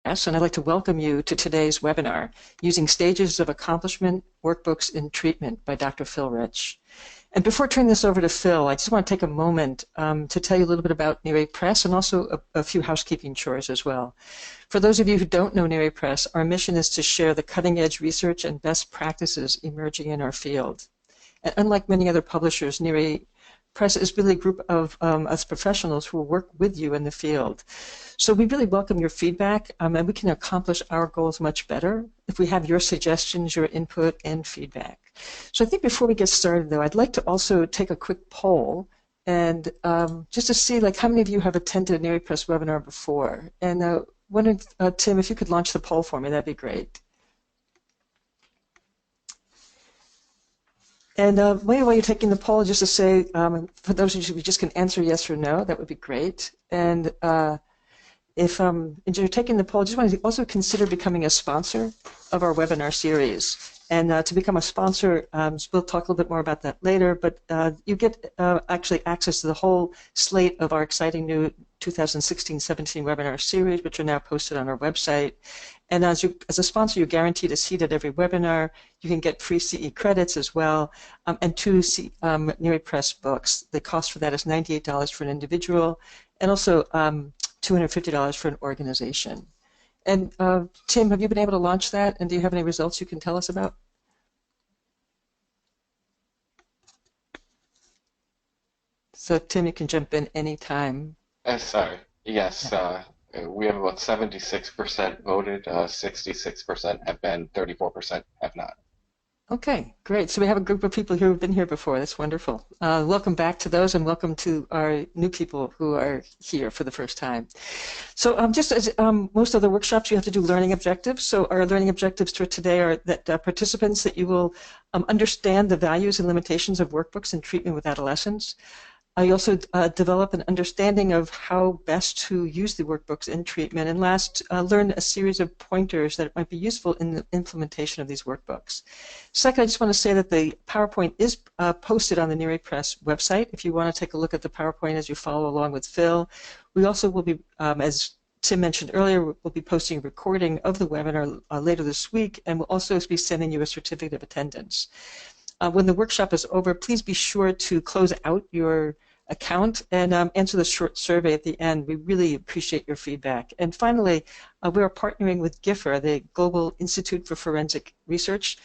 Press, and I'd like to welcome you to today's webinar, Using Stages of Accomplishment, Workbooks in Treatment by Dr. Phil Rich. And before turning this over to Phil, I just want to take a moment to tell you a little bit about Neare Press and also a few housekeeping chores as well. For those of you who don't know Neare Press, our mission is to share the cutting-edge research and best practices emerging in our field. And unlike many other publishers, Neare Press is really a group of us professionals who will work with you in the field. So we really welcome your feedback, and we can accomplish our goals much better if we have your suggestions, your input, and feedback. So I think before we get started, though, I'd like to also take a quick poll and just to see how many of you have attended a Neare Press webinar before. And wondering, Tim, if you could launch the poll for me, that'd be great. And while you're taking the poll, just to say, for those of you who just can answer yes or no, that would be great. And if you're taking the poll, just want to also consider becoming a sponsor of our webinar series. And to become a sponsor, we'll talk a little bit more about that later, but you get actually access to the whole slate of our exciting new 2016-17 webinar series, which are now posted on our website. And as a sponsor, you're guaranteed a seat at every webinar. You can get free CE credits as well, and 2 Neare Press books. The cost for that is $98 for an individual, and also $250 for an organization. And Tim, have you been able to launch that? And do you have any results you can tell us about? So Tim, you can jump in anytime. Sorry. Yes, we have about 76% voted, 66% have been, 34% have not. Okay, great. So we have a group of people who have been here before. That's wonderful. Welcome back to those, and welcome to our new people who are here for the first time. So just as most other workshops, you have to do learning objectives. So our learning objectives for today are that participants, that you will understand the values and limitations of workbooks in treatment with adolescents. I also develop an understanding of how best to use the workbooks in treatment, and last, learn a series of pointers that might be useful in the implementation of these workbooks. Second, I just want to say that the PowerPoint is posted on the Neare Press website if you want to take a look at the PowerPoint as you follow along with Phil. We also will be, as Tim mentioned earlier, we'll be posting a recording of the webinar later this week, and we'll also be sending you a certificate of attendance. When the workshop is over, please be sure to close out your account and answer the short survey at the end. We really appreciate your feedback. And finally, we are partnering with GIFR, the Global Institute for Forensic Research,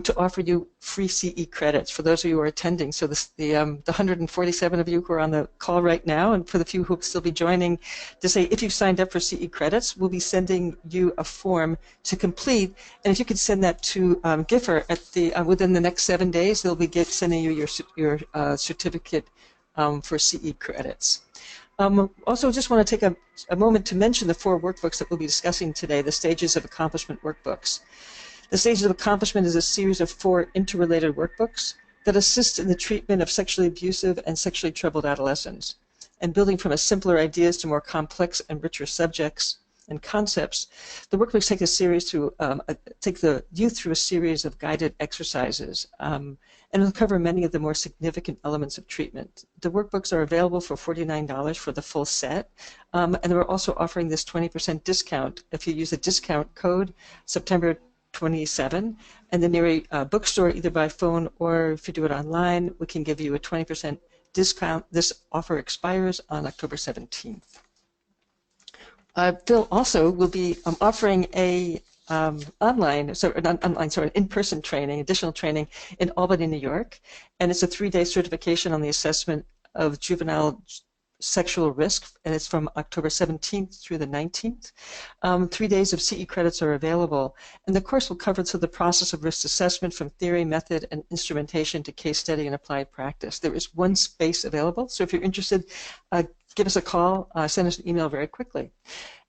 to offer you free CE credits for those of you who are attending. So the 147 of you who are on the call right now, and for the few who will still be joining, to say if you've signed up for CE credits, we'll be sending you a form to complete. And if you could send that to GIFR at within the next 7 days, they'll be sending you your certificate for CE credits. Also, just want to take a moment to mention the 4 workbooks that we'll be discussing today, the Stages of Accomplishment workbooks. The Stages of Accomplishment is a series of 4 interrelated workbooks that assist in the treatment of sexually abusive and sexually troubled adolescents, and building from simpler ideas to more complex and richer subjects and concepts. The workbooks take take the youth through a series of guided exercises, and will cover many of the more significant elements of treatment. The workbooks are available for $49 for the full set, and we're also offering this 20% discount if you use the discount code September 27, and the Neare bookstore, either by phone or if you do it online, we can give you a 20% discount. This offer expires on October 17th. Phil also will be offering a an in-person training, additional training in Albany, New York, and it's a 3-day certification on the assessment of juvenile sexual risk, and it's from October 17th through the 19th. 3 days of CE credits are available, and the course will cover the process of risk assessment from theory, method, and instrumentation to case study and applied practice. There is 1 space available, so if you're interested, give us a call, send us an email very quickly.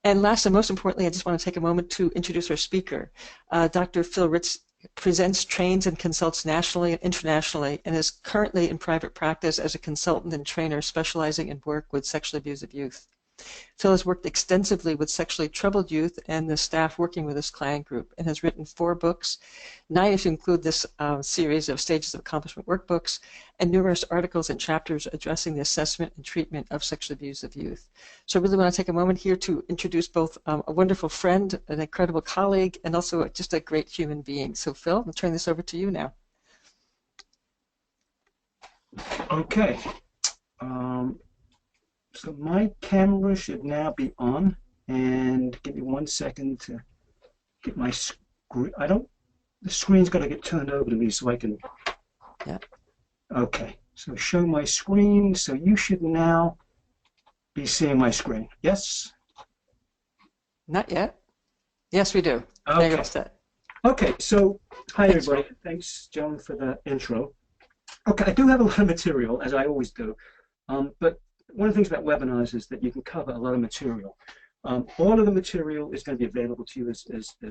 And last and most importantly, I just want to take a moment to introduce our speaker. Dr. Phil Rich presents, trains, and consults nationally and internationally, and is currently in private practice as a consultant and trainer specializing in work with sexually abusive youth. Phil has worked extensively with sexually troubled youth and the staff working with this client group and has written 4 books, 9 if you include this series of Stages of Accomplishment workbooks, and numerous articles and chapters addressing the assessment and treatment of sexually abusive youth. So I really want to take a moment here to introduce both a wonderful friend, an incredible colleague, and also just a great human being. So Phil, I'll turn this over to you now. Okay. So my camera should now be on, and give me 1 second to get my screen. The screen's got to get turned over to me so I can. Yeah. Okay. So show my screen. So you should now be seeing my screen. Yes? Not yet. Yes, we do. Okay. Now you're all set. Okay. So hi, Thanks, everybody. Thanks, Joan, for the intro. Okay. I do have a lot of material, as I always do, but one of the things about webinars is that you can cover a lot of material. All of the material is going to be available to you, as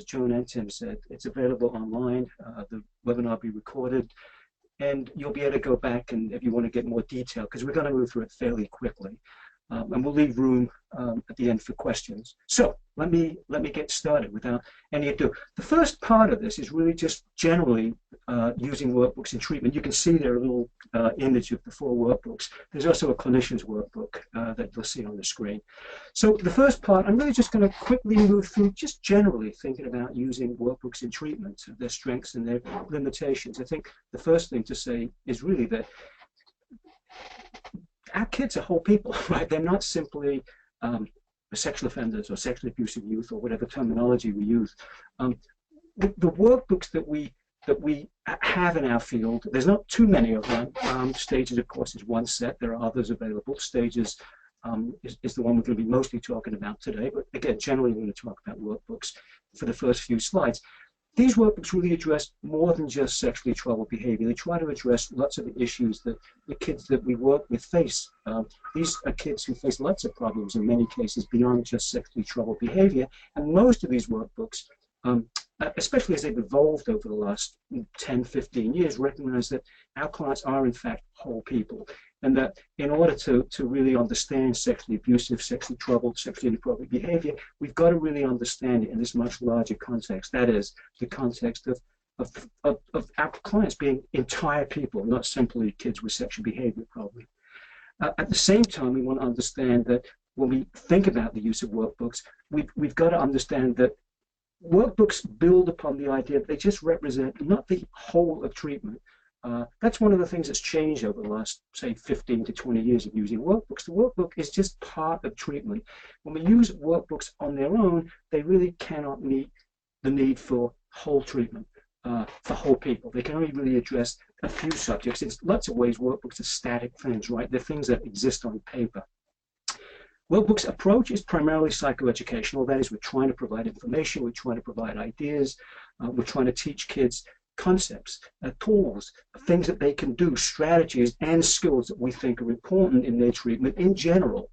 Joan and Tim said. It's available online. The webinar will be recorded, and you'll be able to go back and if you want to get more detail, because we're going to move through it fairly quickly, and we'll leave room at the end for questions. So let me get started without any ado. The first part of this is really just generally using workbooks in treatment. You can see there a little image of the 4 workbooks. There's also a clinician's workbook that you'll see on the screen. So the first part, I'm really just going to quickly move through just generally thinking about using workbooks in treatment, their strengths and their limitations. I think the first thing to say is really that our kids are whole people, right? They're not simply sexual offenders or sexually abusive youth or whatever terminology we use. The workbooks that we have in our field, there's not too many of them. Stages, of course, is one set. There are others available. Stages is the one we're going to be mostly talking about today. But again, generally, we're going to talk about workbooks for the first few slides. These workbooks really address more than just sexually troubled behavior. They try to address lots of the issues that the kids that we work with face. These are kids who face lots of problems in many cases beyond just sexually troubled behavior. And most of these workbooks, especially as they've evolved over the last 10, 15 years, recognize that our clients are in fact whole people. And that in order to really understand sexually abusive, sexually troubled, sexually inappropriate behavior, we've got to really understand it in this much larger context. That is, the context of our clients being entire people, not simply kids with sexual behavior problem. At the same time, we want to understand that when we think about the use of workbooks, we've got to understand that workbooks build upon the idea that they just represent not the whole of treatment. That's one of the things that's changed over the last, say, 15 to 20 years of using workbooks. The workbook is just part of treatment. When we use workbooks on their own, they really cannot meet the need for whole treatment, for whole people. They can only really address a few subjects. In lots of ways, workbooks are static things, right? They're things that exist on paper. Workbook's approach is primarily psychoeducational. That is, we're trying to provide information, we're trying to provide ideas, we're trying to teach kids concepts, tools, things that they can do, strategies and skills that we think are important in their treatment in general.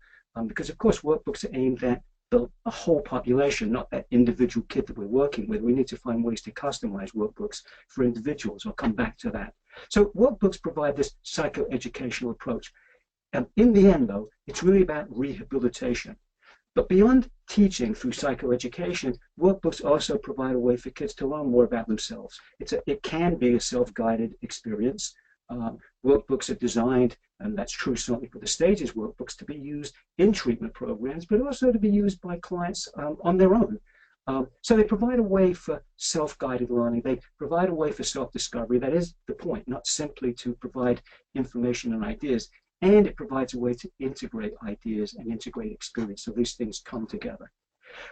Because, of course, workbooks are aimed at a whole population, not that individual kid that we're working with. We need to find ways to customize workbooks for individuals. I'll come back to that. So workbooks provide this psychoeducational approach. And in the end, though, it's really about rehabilitation. But beyond teaching through psychoeducation, workbooks also provide a way for kids to learn more about themselves. It can be a self-guided experience. Workbooks are designed, and that's true certainly for the Stages workbooks, to be used in treatment programs, but also to be used by clients on their own. So they provide a way for self-guided learning. They provide a way for self-discovery. That is the point, not simply to provide information and ideas. And it provides a way to integrate ideas and integrate experience, so these things come together.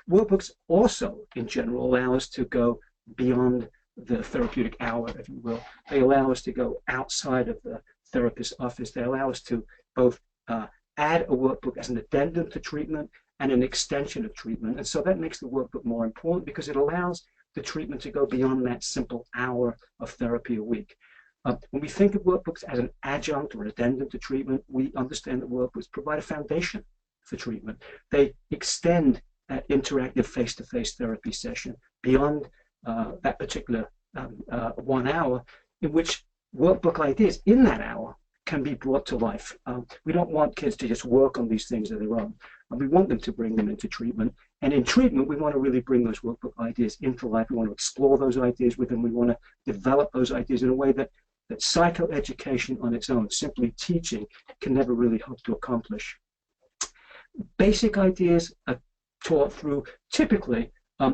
Workbooks also, in general, allow us to go beyond the therapeutic hour, if you will. They allow us to go outside of the therapist's office. They allow us to both add a workbook as an addendum to treatment and an extension of treatment. And so that makes the workbook more important because it allows the treatment to go beyond that simple hour of therapy a week. When we think of workbooks as an adjunct or an addendum to treatment, we understand that workbooks provide a foundation for treatment. They extend that interactive face-to-face therapy session beyond that particular 1 hour, in which workbook ideas in that hour can be brought to life. We don't want kids to just work on these things on their own. and we want them to bring them into treatment. And in treatment, we want to really bring those workbook ideas into life. We want to explore those ideas with them. We want to develop those ideas in a way that psychoeducation on its own, simply teaching, can never really hope to accomplish. Basic ideas are taught through typically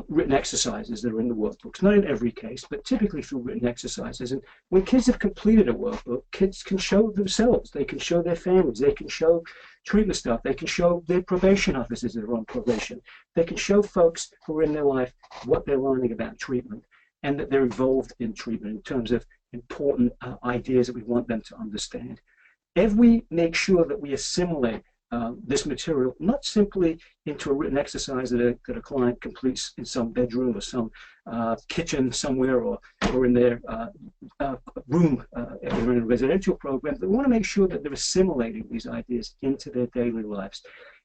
written exercises that are in the workbooks, not in every case, but typically through written exercises. And when kids have completed a workbook, kids can show themselves, they can show their families, they can show treatment staff, they can show their probation officers that are on probation, they can show folks who are in their life what they're learning about treatment and that they're involved in treatment in terms of important ideas that we want them to understand. If we make sure that we assimilate this material not simply into a written exercise that a client completes in some bedroom or some kitchen somewhere or in their room or in a residential program, but we want to make sure that they're assimilating these ideas into their daily lives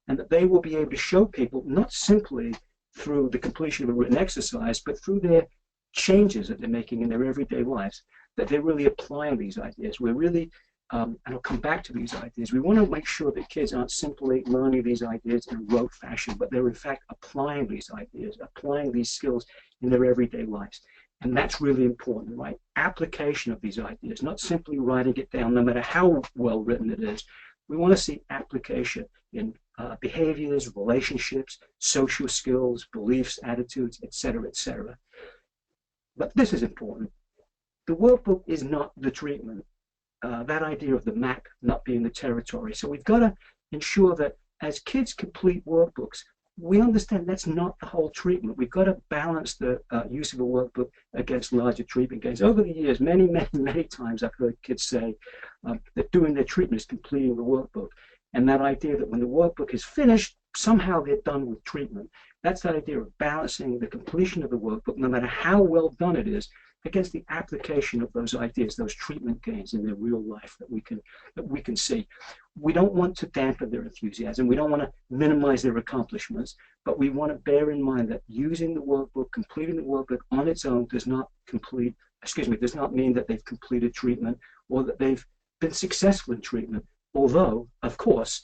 and that they will be able to show people not simply through the completion of a written exercise, but through their changes that they're making in their everyday lives, that they're really applying these ideas. We're really and I'll come back to these ideas. We want to make sure that kids aren't simply learning these ideas in a rote fashion, but they're in fact applying these ideas, applying these skills in their everyday lives. And that's really important, right? Application of these ideas, not simply writing it down, no matter how well written it is. We want to see application in behaviors, relationships, social skills, beliefs, attitudes, etc., etc. But this is important. The workbook is not the treatment. That idea of the map not being the territory. So we've got to ensure that as kids complete workbooks, we understand that's not the whole treatment. We've got to balance the use of a workbook against larger treatment gains. Over the years, many times I've heard kids say that doing their treatment is completing the workbook. And that idea that when the workbook is finished, somehow they're done with treatment. That's that idea of balancing the completion of the workbook, no matter how well done it is, against the application of those ideas, those treatment gains in their real life that we can see. We don't want to dampen their enthusiasm. We don't want to minimize their accomplishments, but we want to bear in mind that using the workbook, completing the workbook on its own does not mean that they've completed treatment or that they've been successful in treatment. Although, of course,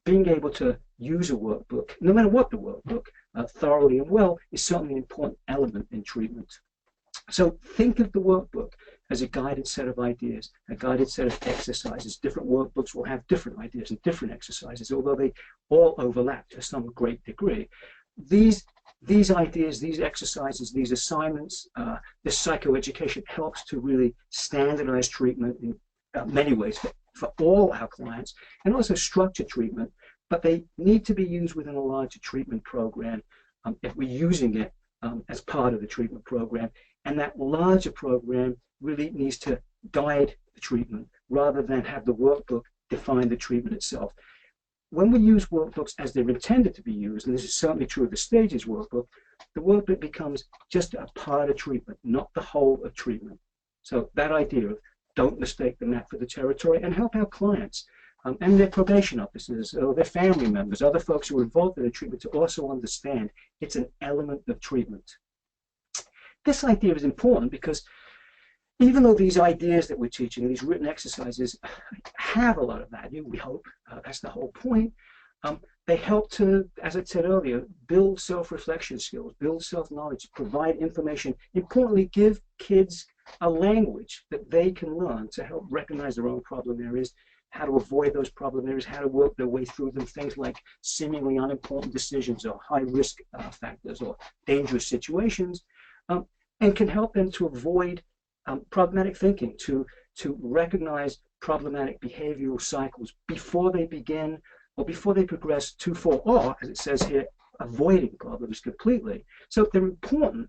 being able to use a workbook, no matter what the workbook, thoroughly and well, is certainly an important element in treatment. So think of the workbook as a guided set of ideas, a guided set of exercises. Different workbooks will have different ideas and different exercises, although they all overlap to some great degree. These ideas, these exercises, these assignments, this psychoeducation helps to really standardize treatment in many ways for all our clients, and also structure treatment, but they need to be used within a larger treatment program if we're using it as part of the treatment program. And that larger program really needs to guide the treatment rather than have the workbook define the treatment itself. When we use workbooks as they're intended to be used, and this is certainly true of the Stages workbook, the workbook becomes just a part of treatment, not the whole of treatment. So that idea of don't mistake the map for the territory, and help our clients and their probation officers or their family members, other folks who are involved in the treatment, to also understand it's an element of treatment. This idea is important because even though these ideas that we're teaching, these written exercises, have a lot of value, we hope, that's the whole point, they help to, as I said earlier, build self-reflection skills, build self-knowledge, provide information, importantly, give kids a language that they can learn to help recognize their own problem areas, how to avoid those problem areas, how to work their way through them, things like seemingly unimportant decisions or high-risk factors or dangerous situations, and can help them to avoid problematic thinking, to recognize problematic behavioral cycles before they begin or before they progress too far, or, as it says here, avoiding problems completely. So they're important,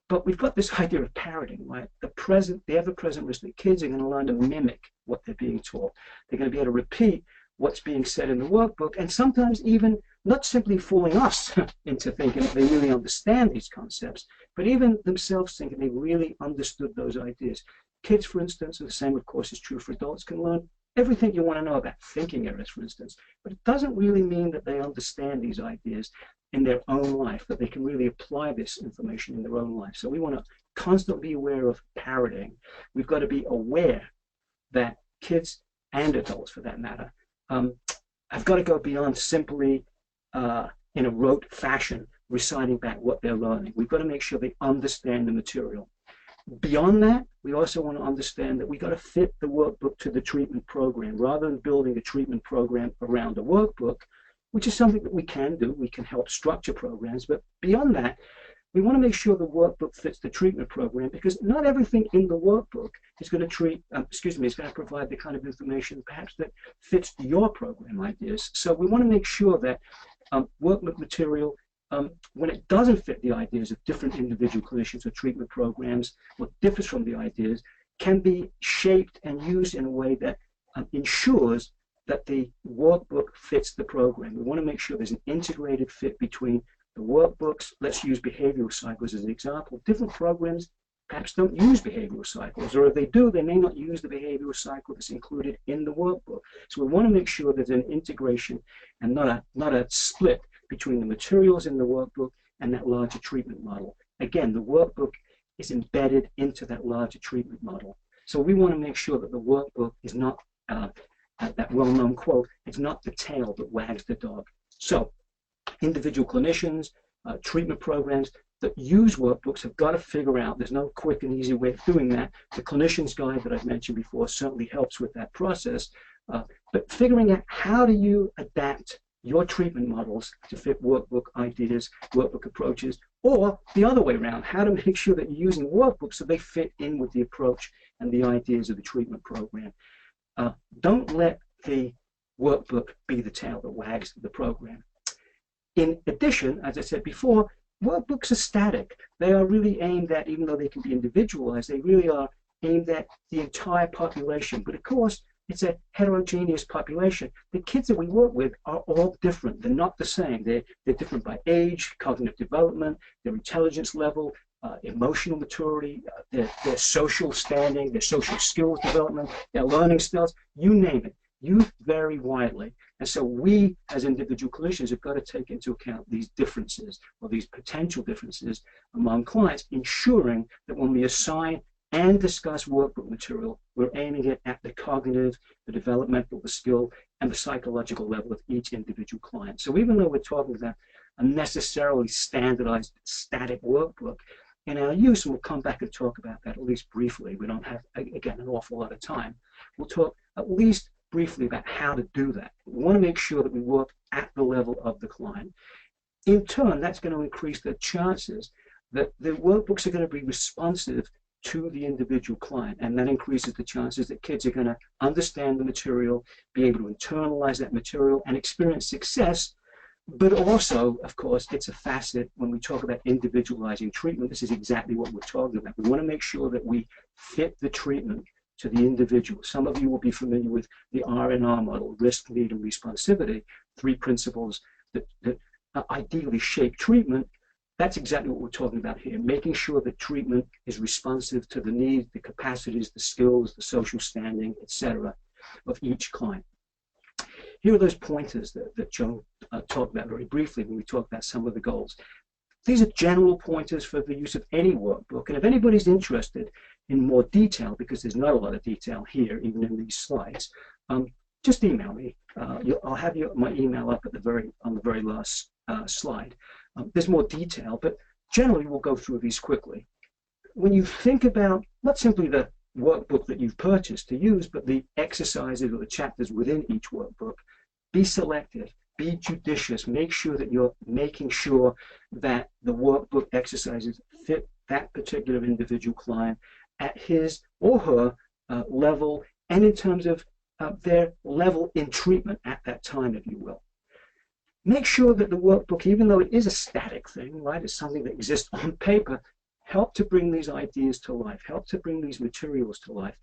but we've got this idea of parroting, right? The ever-present risk that kids are going to learn to mimic what they're being taught. They're going to be able to repeat what's being said in the workbook, and sometimes even not simply fooling us into thinking that they really understand these concepts, but even themselves thinking they really understood those ideas. Kids, for instance, and the same, of course, is true for adults, can learn everything you want to know about thinking errors, for instance, but it doesn't really mean that they understand these ideas in their own life, that they can really apply this information in their own life. So we want to constantly be aware of parroting. We've got to be aware that kids and adults, for that matter, have got to go beyond simply in a rote fashion, reciting back what they're learning. We've got to make sure they understand the material. Beyond that, we also want to understand that we've got to fit the workbook to the treatment program rather than building a treatment program around a workbook, which is something that we can do. We can help structure programs, but beyond that, we want to make sure the workbook fits the treatment program, because not everything in the workbook is going to is going to provide the kind of information perhaps that fits your program ideas. So we want to make sure that workbook material, when it doesn't fit the ideas of different individual clinicians or treatment programs, what differs from the ideas, can be shaped and used in a way that ensures that the workbook fits the program. We want to make sure there's an integrated fit between the workbooks. Let's use behavioral cycles as an example. Different programs perhaps don't use behavioral cycles, or if they do, they may not use the behavioral cycle that's included in the workbook. So we want to make sure there's an integration and not a split between the materials in the workbook and that larger treatment model. Again, the workbook is embedded into that larger treatment model. So we want to make sure that the workbook is not, that well-known quote, it's not the tail that wags the dog. So individual clinicians, treatment programs that use workbooks have got to figure out, there's no quick and easy way of doing that. The clinician's guide that I've mentioned before certainly helps with that process, but figuring out how do you adapt your treatment models to fit workbook ideas, workbook approaches, or the other way around, how to make sure that you're using workbooks so they fit in with the approach and the ideas of the treatment program. Don't let the workbook be the tail that wags the program. In addition, as I said before, workbooks are static. They are really aimed at, even though they can be individualized, they really are aimed at the entire population. But of course, it's a heterogeneous population. The kids that we work with are all different. They're not the same. They're different by age, cognitive development, their intelligence level, emotional maturity, their social standing, their social skills development, their learning styles, you name it. Youth vary widely. And so we, as individual clinicians, have got to take into account these differences or these potential differences among clients, ensuring that when we assign and discuss workbook material, we're aiming it at the cognitive, the developmental, the skill, and the psychological level of each individual client. So even though we're talking about a necessarily standardized, static workbook, in our use, and we'll come back and talk about that at least briefly. We don't have, again, an awful lot of time. We'll talk at least briefly about how to do that. We want to make sure that we work at the level of the client. In turn, that's going to increase the chances that the workbooks are going to be responsive to the individual client, and that increases the chances that kids are going to understand the material, be able to internalize that material, and experience success. But also, of course, it's a facet when we talk about individualizing treatment. This is exactly what we're talking about. We want to make sure that we fit the treatment to the individual. Some of you will be familiar with the R&R model, risk, need, and responsivity, 3 principles that ideally shape treatment. That's exactly what we're talking about here, making sure that treatment is responsive to the needs, the capacities, the skills, the social standing, etc., of each client. Here are those pointers that Joan talked about very briefly when we talked about some of the goals. These are general pointers for the use of any workbook, and if anybody's interested in more detail, because there's not a lot of detail here, even in these slides, just email me. I'll have my email up on the very last slide. There's more detail, but generally we'll go through these quickly. When you think about not simply the workbook that you've purchased to use, but the exercises or the chapters within each workbook, be selective, be judicious, make sure that you're making sure that the workbook exercises fit that particular individual client at his or her level, and in terms of their level in treatment at that time, if you will. Make sure that the workbook, even though it is a static thing, right, it's something that exists on paper, help to bring these ideas to life, help to bring these materials to life.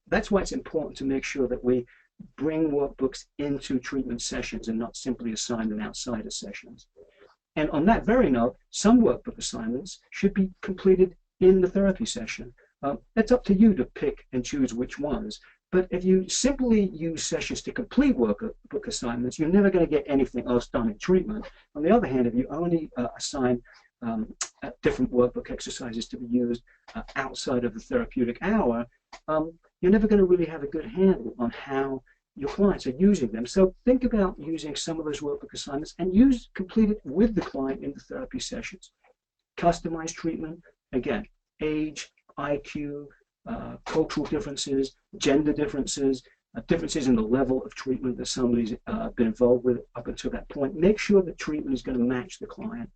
That's why it's important to make sure that we bring workbooks into treatment sessions and not simply assign them outside of sessions. And on that very note, some workbook assignments should be completed in the therapy session. It's up to you to pick and choose which ones. But if you simply use sessions to complete workbook assignments, you're never going to get anything else done in treatment. On the other hand, if you only assign different workbook exercises to be used outside of the therapeutic hour, you're never going to really have a good handle on how your clients are using them. So think about using some of those workbook assignments and complete it with the client in the therapy sessions. Customized treatment, again, age, IQ, cultural differences, gender differences, differences in the level of treatment that somebody's been involved with up until that point. Make sure that treatment is going to match the client.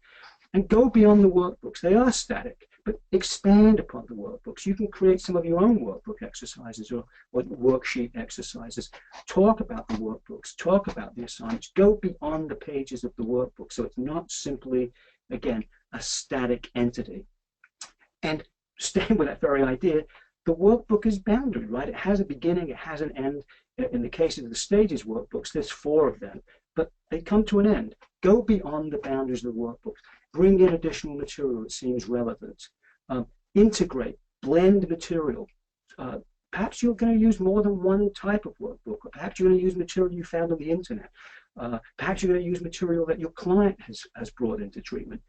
And go beyond the workbooks. They are static, but expand upon the workbooks. You can create some of your own workbook exercises or worksheet exercises. Talk about the workbooks. Talk about the assignments. Go beyond the pages of the workbook so it's not simply, again, a static entity. And staying with that very idea, the workbook is boundary, right? It has a beginning, it has an end. In the case of the stages workbooks, there's 4 of them, but they come to an end. Go beyond the boundaries of the workbooks. Bring in additional material that seems relevant. Integrate, blend material. Perhaps you're going to use more than one type of workbook, or perhaps you're going to use material you found on the internet. Perhaps you're going to use material that your client has brought into treatment.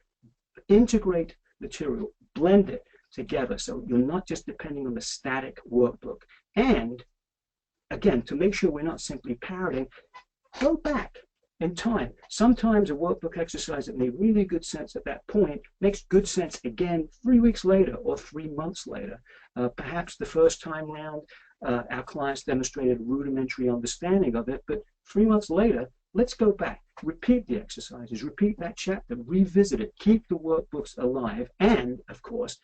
Integrate material, blend it together so you're not just depending on the static workbook. And again, to make sure we're not simply parroting, go back in time. Sometimes a workbook exercise that made really good sense at that point makes good sense again 3 weeks later or 3 months later. Perhaps the first time round our clients demonstrated rudimentary understanding of it, but 3 months later, let's go back, repeat the exercises, repeat that chapter, revisit it, keep the workbooks alive, and of course,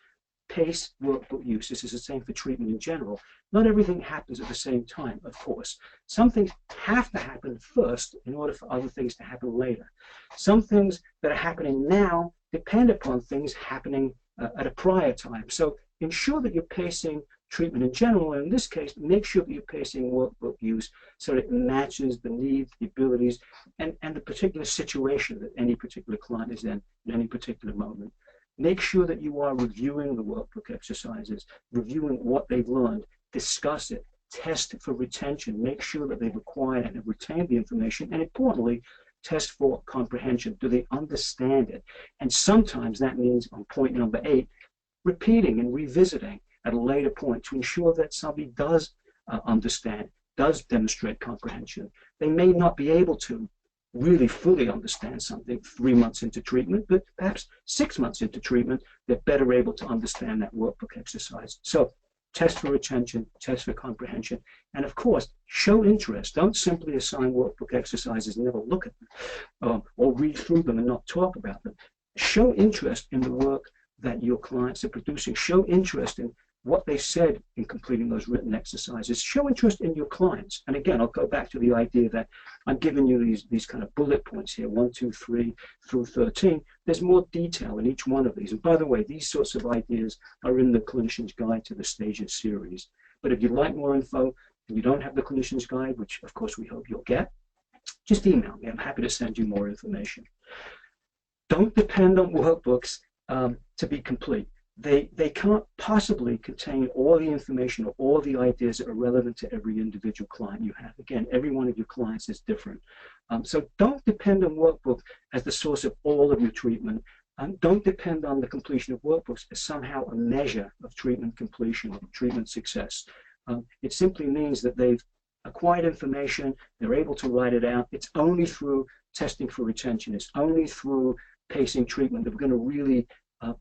pace workbook use. This is the same for treatment in general. Not everything happens at the same time, of course. Some things have to happen first in order for other things to happen later. Some things that are happening now depend upon things happening at a prior time. So ensure that you're pacing treatment in general, and in this case, make sure that you're pacing workbook use so that it matches the needs, the abilities, and the particular situation that any particular client is in at any particular moment. Make sure that you are reviewing the workbook exercises, reviewing what they've learned, discuss it, test for retention, make sure that they've acquired and have retained the information, and importantly, test for comprehension. Do they understand it? And sometimes that means, on point number 8, repeating and revisiting at a later point to ensure that somebody does understand, does demonstrate comprehension. They may not be able to really fully understand something 3 months into treatment, but perhaps 6 months into treatment, they're better able to understand that workbook exercise. So test for retention, test for comprehension, and of course, show interest. Don't simply assign workbook exercises and never look at them or read through them and not talk about them. Show interest in the work that your clients are producing. Show interest in what they said in completing those written exercises. Show interest in your clients. And again, I'll go back to the idea that I'm giving you these kind of bullet points here, 1, 2, 3 through 13. There's more detail in each one of these. And by the way, these sorts of ideas are in the Clinician's Guide to the Stages series. But if you'd like more info and you don't have the Clinician's Guide, which of course we hope you'll get, just email me. I'm happy to send you more information. Don't depend on workbooks to be complete. They can't possibly contain all the information or all the ideas that are relevant to every individual client you have. Again, every one of your clients is different. So don't depend on workbook as the source of all of your treatment. Don't depend on the completion of workbooks as somehow a measure of treatment completion or treatment success. It simply means that they've acquired information, they're able to write it out. It's only through testing for retention, it's only through pacing treatment that we're going to really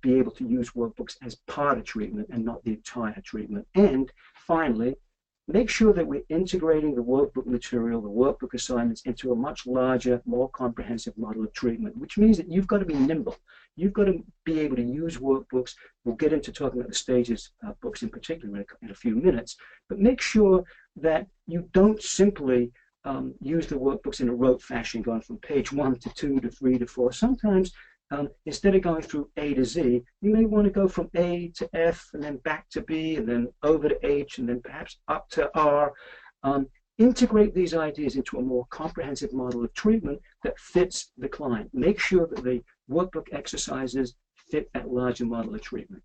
be able to use workbooks as part of treatment and not the entire treatment. And finally, make sure that we're integrating the workbook material, the workbook assignments into a much larger, more comprehensive model of treatment, which means that you've got to be nimble. You've got to be able to use workbooks. We'll get into talking about the stages books in particular in a few minutes, but make sure that you don't simply use the workbooks in a rote fashion, going from page 1 to 2 to 3 to 4. Sometimes instead of going through A to Z, you may want to go from A to F and then back to B and then over to H and then perhaps up to R. Integrate these ideas into a more comprehensive model of treatment that fits the client. Make sure that the workbook exercises fit that larger model of treatment.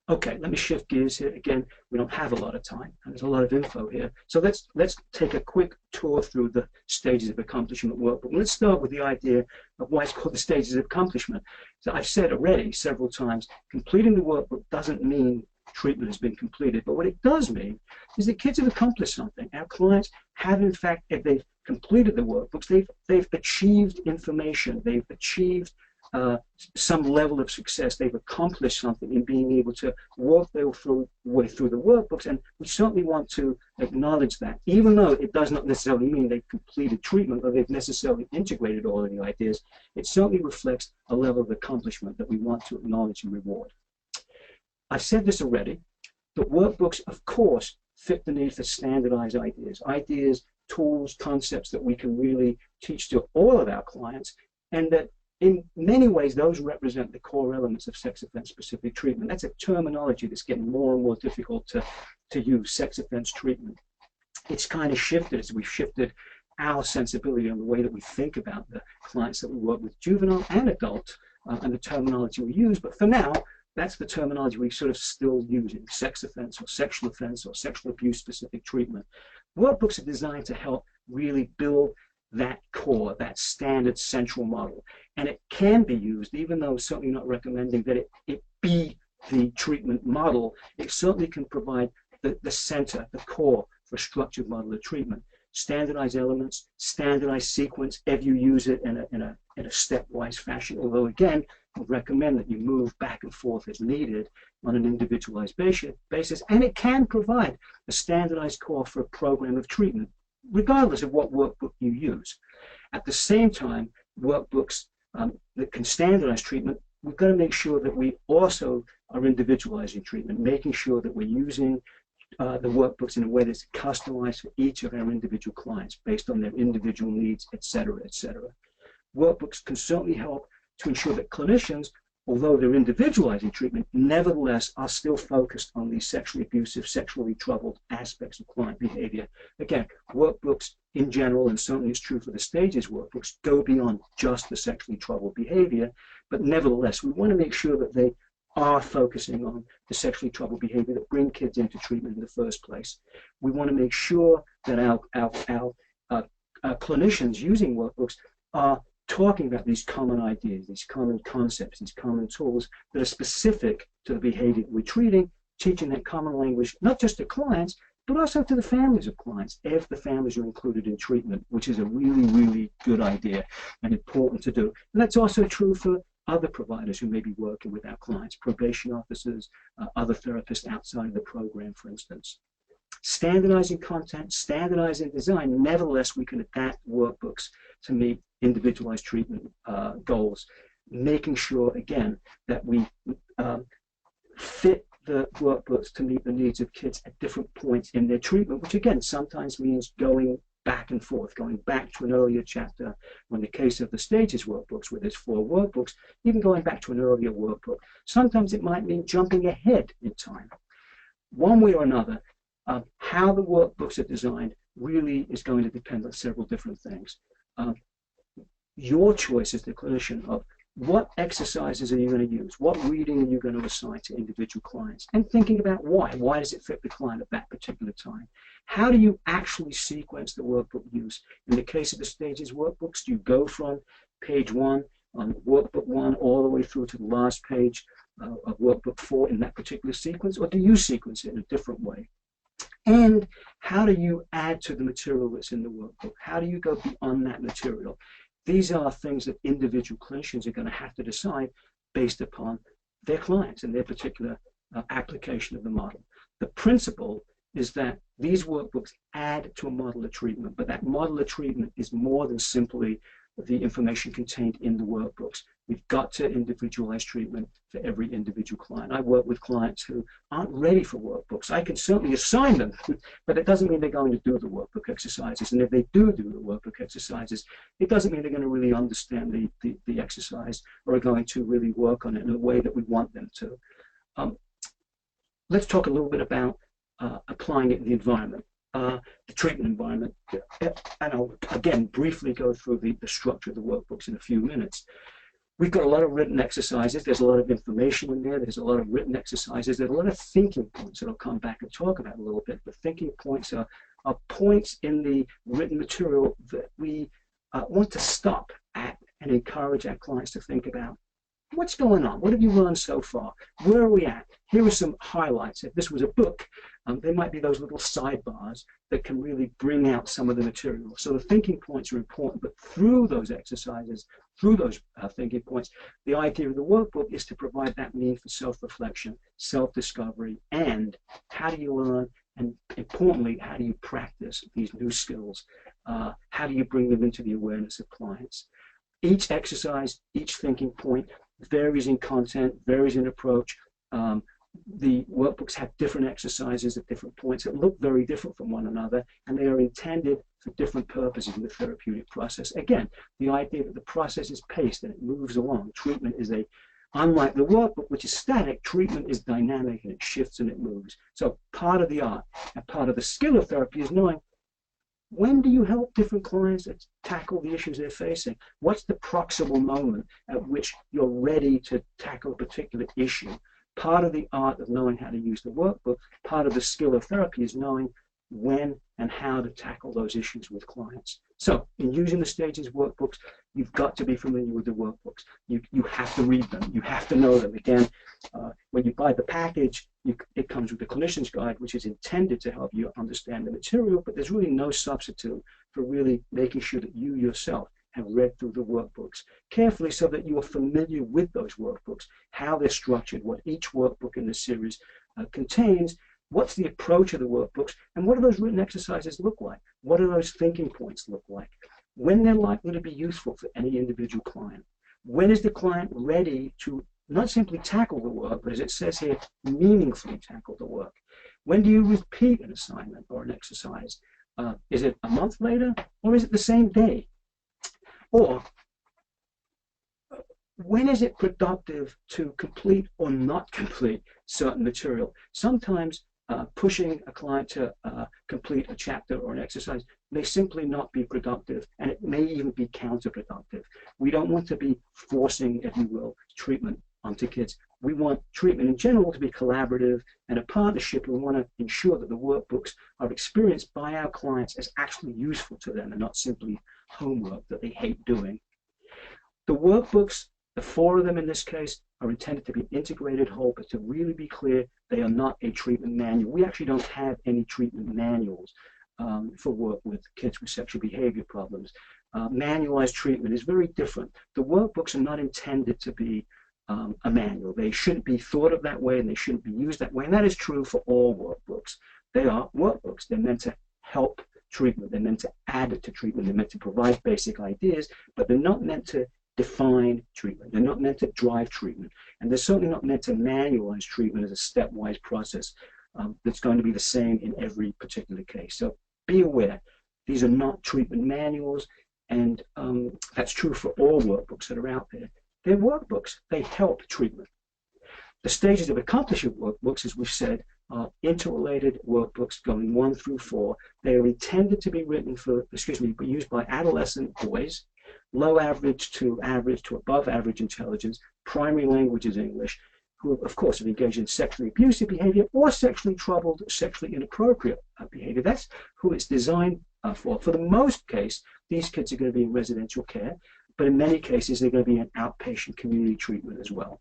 Okay, let me shift gears here. Again, we don't have a lot of time, and there's a lot of info here. So let's take a quick tour through the stages of accomplishment workbook. Let's start with the idea of why it's called the stages of accomplishment. So I've said already several times, completing the workbook doesn't mean treatment has been completed. But what it does mean is that kids have accomplished something. Our clients have, in fact, if they've completed the workbooks, they've achieved information, they've achieved some level of success, they've accomplished something in being able to work their way through the workbooks, and we certainly want to acknowledge that, even though it does not necessarily mean they've completed treatment or they've necessarily integrated all of the ideas. It certainly reflects a level of accomplishment that we want to acknowledge and reward. I've said this already, but workbooks, of course, fit the need for standardized ideas, tools, concepts that we can really teach to all of our clients, and that in many ways those represent the core elements of sex offense specific treatment. That's a terminology that's getting more and more difficult to use, sex offense treatment. It's kind of shifted as we've shifted our sensibility on the way that we think about the clients that we work with, juvenile and adult, and the terminology we use. But for now, that's the terminology we sort of still using: sex offense or sexual abuse specific treatment. Workbooks are designed to help really build that core, that standard central model. And it can be used, even though certainly not recommending that it be the treatment model. It certainly can provide the center, the core for a structured model of treatment. Standardized elements, standardized sequence if you use it in a stepwise fashion, although again, I recommend that you move back and forth as needed on an individualized basis, and it can provide a standardized core for a program of treatment, regardless of what workbook you use. At the same time, workbooks that can standardize treatment, we've got to make sure that we also are individualizing treatment, making sure that we're using the workbooks in a way that's customized for each of our individual clients based on their individual needs, et cetera, et cetera. Workbooks can certainly help to ensure that clinicians, although they're individualizing treatment, nevertheless are still focused on these sexually abusive, sexually troubled aspects of client behavior. Again, workbooks in general, and certainly it's true for the stages workbooks, go beyond just the sexually troubled behavior, but nevertheless, we want to make sure that they are focusing on the sexually troubled behavior that bring kids into treatment in the first place. We want to make sure that our clinicians using workbooks are talking about these common ideas, these common concepts, these common tools that are specific to the behavior we're treating, teaching that common language, not just to clients, but also to the families of clients, if the families are included in treatment, which is a really, really good idea and important to do. And that's also true for other providers who may be working with our clients, probation officers, other therapists outside of the program, for instance. Standardizing content, standardizing design, nevertheless, we can adapt workbooks to meet individualized treatment goals, making sure, again, that we fit the workbooks to meet the needs of kids at different points in their treatment, which again sometimes means going back and forth, going back to an earlier chapter. In the case of the stages workbooks, where there's 4 workbooks, even going back to an earlier workbook. Sometimes it might mean jumping ahead in time. One way or another, how the workbooks are designed really is going to depend on several different things. Your choice as the clinician of what exercises are you going to use, what reading are you going to assign to individual clients, and thinking about why. Why does it fit the client at that particular time? How do you actually sequence the workbook use? In the case of the stages workbooks, do you go from page 1 on workbook 1 all the way through to the last page of workbook 4 in that particular sequence, or do you sequence it in a different way? And how do you add to the material that's in the workbook? How do you go beyond that material? These are things that individual clinicians are going to have to decide based upon their clients and their particular application of the model. The principle is that these workbooks add to a model of treatment, but that model of treatment is more than simply the information contained in the workbooks. We've got to individualize treatment for every individual client. I work with clients who aren't ready for workbooks. I can certainly assign them, but it doesn't mean they're going to do the workbook exercises. And if they do the workbook exercises, it doesn't mean they're going to really understand the exercise or are going to really work on it in a way that we want them to. Let's talk a little bit about applying it in the environment. The treatment environment, and I'll again briefly go through the structure of the workbooks in a few minutes. We've got a lot of written exercises. There's a lot of information in there. There's a lot of written exercises. There's a lot of thinking points that I'll come back and talk about a little bit. The thinking points are points in the written material that we want to stop at and encourage our clients to think about. what's going on? What have you learned so far? Where are we at? Here are some highlights. If this was a book, there might be those little sidebars that can really bring out some of the material. So the thinking points are important, but through those exercises, through those thinking points, the idea of the workbook is to provide that means for self-reflection, self-discovery, and how do you learn, and importantly, how do you practice these new skills? How do you bring them into the awareness of clients? Each exercise, each thinking point varies in content, varies in approach. The workbooks have different exercises at different points that look very different from one another, and they are intended for different purposes in the therapeutic process. Again, the idea that the process is paced and it moves along. Treatment is unlike the workbook, which is static, treatment is dynamic and it shifts and it moves. So part of the art and part of the skill of therapy is knowing when do you help different clients tackle the issues they're facing? What's the proximal moment at which you're ready to tackle a particular issue? Part of the art of knowing how to use the workbook, part of the skill of therapy is knowing when and how to tackle those issues with clients. So in using the Stages workbooks, you've got to be familiar with the workbooks. You have to read them. You have to know them. Again, when you buy the package, it comes with the Clinician's Guide, which is intended to help you understand the material, but there's really no substitute for really making sure that you yourself have read through the workbooks carefully so that you are familiar with those workbooks, how they're structured, what each workbook in the series contains, what's the approach of the workbooks, and what do those written exercises look like? What do those thinking points look like? When they're likely to be useful for any individual client? When is the client ready to not simply tackle the work, but as it says here, meaningfully tackle the work? When do you repeat an assignment or an exercise? Is it a month later, or is it the same day? Or when is it productive to complete or not complete certain material? Sometimes pushing a client to complete a chapter or an exercise may simply not be productive, and it may even be counterproductive. We don't want to be forcing, if you will, treatment onto kids. We want treatment in general to be collaborative and a partnership. We want to ensure that the workbooks are experienced by our clients as actually useful to them and not simply homework that they hate doing. The workbooks, the 4 of them in this case, are intended to be integrated whole, but to really be clear, they are not a treatment manual. We actually don't have any treatment manuals for work with kids with sexual behavior problems. Manualized treatment is very different. The workbooks are not intended to be a manual. They shouldn't be thought of that way, and they shouldn't be used that way, and that is true for all workbooks. They are workbooks. They're meant to help treatment. They're meant to add to treatment. They're meant to provide basic ideas, but they're not meant to define treatment. They're not meant to drive treatment, and they're certainly not meant to manualize treatment as a stepwise process that's going to be the same in every particular case. So be aware, these are not treatment manuals, and that's true for all workbooks that are out there. They're workbooks. They help treatment. The Stages of Accomplishment workbooks, as we've said, are interrelated workbooks going 1 through 4. They are intended to be written for, be used by adolescent boys, low average to above average intelligence, primary language is English, who of course have engaged in sexually abusive behavior or sexually troubled, sexually inappropriate behavior. That's who it's designed for. For the most case, these kids are going to be in residential care, but in many cases they're going to be in outpatient community treatment as well.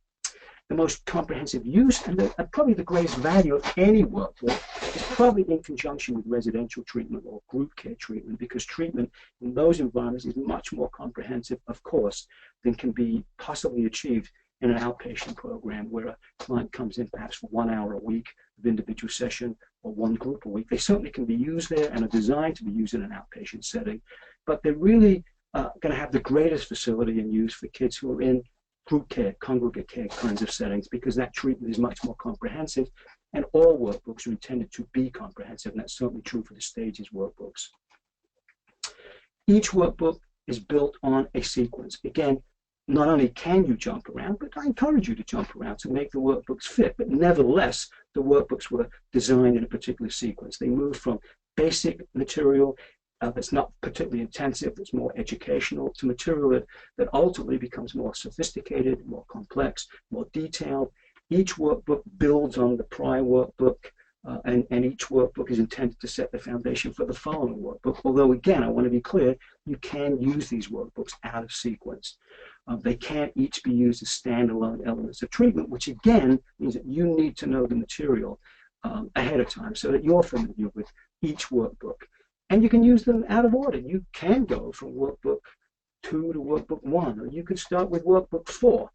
The most comprehensive use and probably the greatest value of any workbook is probably in conjunction with residential treatment or group care treatment, because treatment in those environments is much more comprehensive, of course, than can be possibly achieved in an outpatient program where a client comes in perhaps for 1 hour a week of individual session or 1 group a week. They certainly can be used there and are designed to be used in an outpatient setting, but they're really going to have the greatest facility and use for kids who are in group care, congregate care kinds of settings, because that treatment is much more comprehensive, and all workbooks are intended to be comprehensive, and that's certainly true for the Stages workbooks. Each workbook is built on a sequence. Again, not only can you jump around, but I encourage you to jump around to make the workbooks fit, but nevertheless, the workbooks were designed in a particular sequence. They move from basic material that's not particularly intensive, that's more educational, to material that ultimately becomes more sophisticated, more complex, more detailed. Each workbook builds on the prior workbook, and each workbook is intended to set the foundation for the following workbook. Although, again, I want to be clear, you can use these workbooks out of sequence. They can't each be used as standalone elements of treatment, which again means that you need to know the material ahead of time so that you're familiar with each workbook. And you can use them out of order. You can go from workbook 2 to workbook 1, or you could start with workbook 4.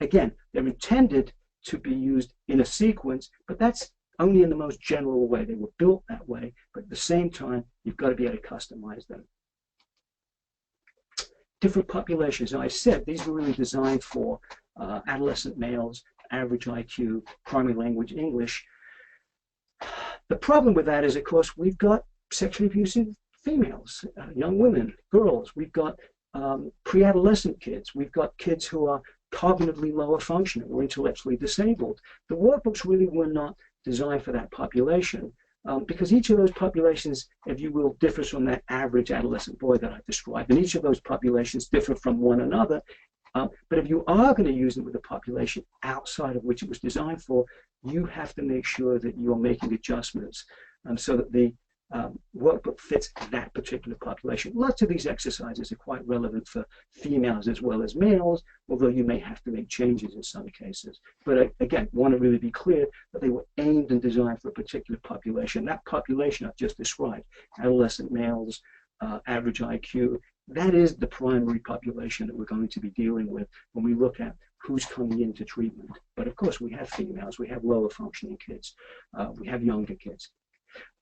Again, they're intended to be used in a sequence, but that's only in the most general way. They were built that way, but at the same time, you've got to be able to customize them. Different populations. Now, I said these were really designed for adolescent males, average IQ, primary language English. The problem with that is, of course, we've got sexually abusive females, young women, girls. We've got pre-adolescent kids. We've got kids who are cognitively lower functioning or intellectually disabled. The workbooks really were not designed for that population because each of those populations, if you will, differs from that average adolescent boy that I described. And each of those populations differ from one another. But if you are going to use them with a population outside of which it was designed for, you have to make sure that you're making adjustments so that the workbook fits that particular population. Lots of these exercises are quite relevant for females as well as males, although you may have to make changes in some cases. But again, want to really be clear that they were aimed and designed for a particular population. That population I've just described, adolescent males, average IQ, that is the primary population that we're going to be dealing with when we look at who's coming into treatment. But of course, we have females, we have lower functioning kids, we have younger kids.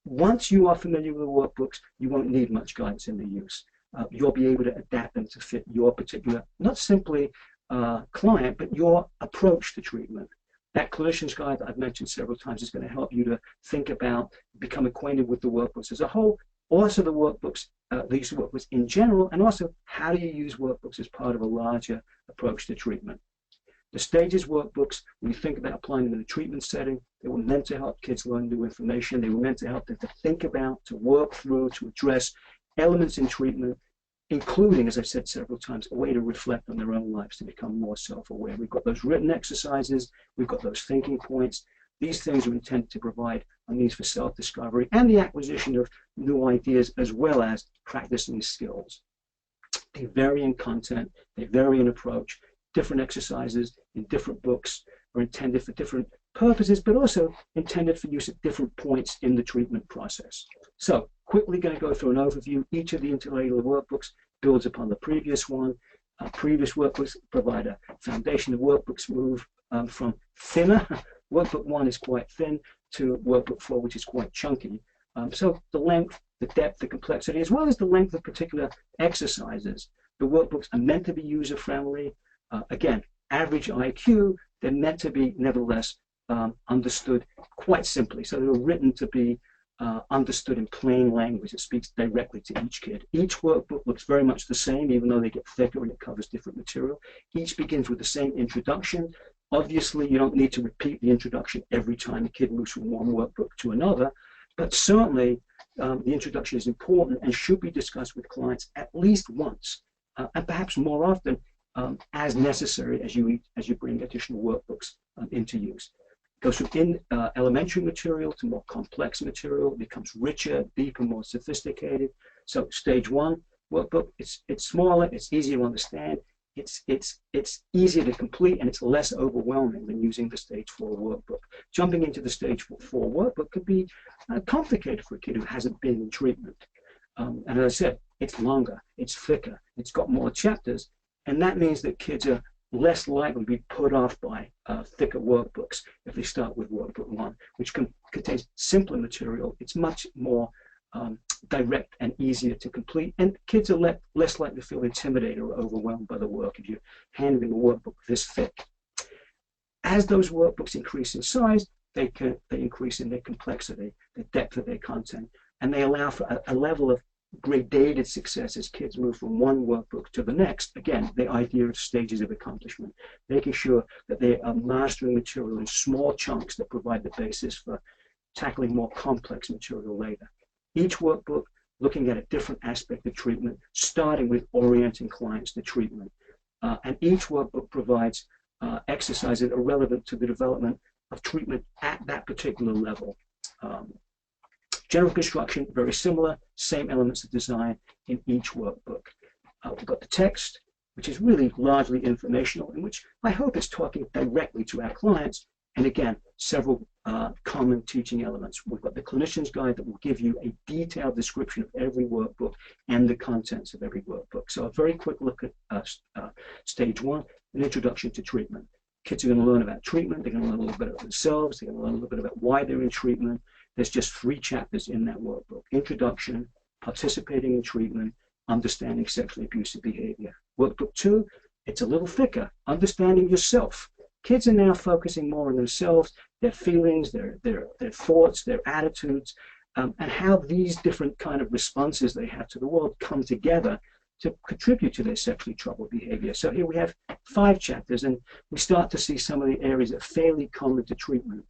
Once you are familiar with the workbooks, you won't need much guidance in the use. You'll be able to adapt them to fit your particular, not simply client, but your approach to treatment. That clinician's guide that I've mentioned several times is going to help you to think about, become acquainted with the workbooks as a whole, also the workbooks, these workbooks in general, and also how do you use workbooks as part of a larger approach to treatment. The stages workbooks, when you think about applying them in a treatment setting, they were meant to help kids learn new information. They were meant to help them to think about, to work through, to address elements in treatment, including, as I've said several times, a way to reflect on their own lives, to become more self-aware. We've got those written exercises, we've got those thinking points. These things are intended to provide a means for self-discovery and the acquisition of new ideas, as well as practicing skills. They vary in content, they vary in approach. Different exercises in different books are intended for different purposes, but also intended for use at different points in the treatment process. So, quickly going to go through an overview. Each of the interrelated workbooks builds upon the previous one. Previous workbooks provide a foundation. The workbooks move from thinner, workbook 1 is quite thin, to workbook 4, which is quite chunky. So the length, the depth, the complexity, as well as the length of particular exercises. The workbooks are meant to be user-friendly. Again, average IQ, they're meant to be nevertheless understood quite simply. So they were written to be understood in plain language that speaks directly to each kid. Each workbook looks very much the same, even though they get thicker and it covers different material. Each begins with the same introduction. Obviously, you don't need to repeat the introduction every time a kid moves from one workbook to another, but certainly the introduction is important and should be discussed with clients at least once, and perhaps more often, as necessary as you bring additional workbooks into use. It goes from elementary material to more complex material. It becomes richer, deeper, more sophisticated. So stage 1 workbook, it's smaller, it's easier to understand, it's easier to complete, and it's less overwhelming than using the stage 4 workbook. Jumping into the stage 4 workbook could be complicated for a kid who hasn't been in treatment. And as I said, it's longer, it's thicker, it's got more chapters. And that means that kids are less likely to be put off by thicker workbooks if they start with workbook 1, which contains simpler material. It's much more direct and easier to complete, and kids are less likely to feel intimidated or overwhelmed by the work if you're handing them a workbook this thick. As those workbooks increase in size, they increase in their complexity, the depth of their content, and they allow for a level of gradated success as kids move from one workbook to the next. Again, the idea of stages of accomplishment, making sure that they are mastering material in small chunks that provide the basis for tackling more complex material later. Each workbook looking at a different aspect of treatment, starting with orienting clients to treatment. And each workbook provides exercises that are relevant to the development of treatment at that particular level. General construction, very similar, same elements of design in each workbook. We've got the text, which is really largely informational, in which I hope is talking directly to our clients. And again, several common teaching elements. We've got the Clinician's Guide that will give you a detailed description of every workbook and the contents of every workbook. So a very quick look at stage 1, an introduction to treatment. Kids are going to learn about treatment. They're going to learn a little bit about themselves. They're going to learn a little bit about why they're in treatment. There's just 3 chapters in that workbook: introduction, participating in treatment, understanding sexually abusive behavior. Workbook 2, it's a little thicker, understanding yourself. Kids are now focusing more on themselves, their feelings, their thoughts, their attitudes, and how these different kind of responses they have to the world come together to contribute to their sexually troubled behavior. So here we have 5 chapters, and we start to see some of the areas that are fairly common to treatment.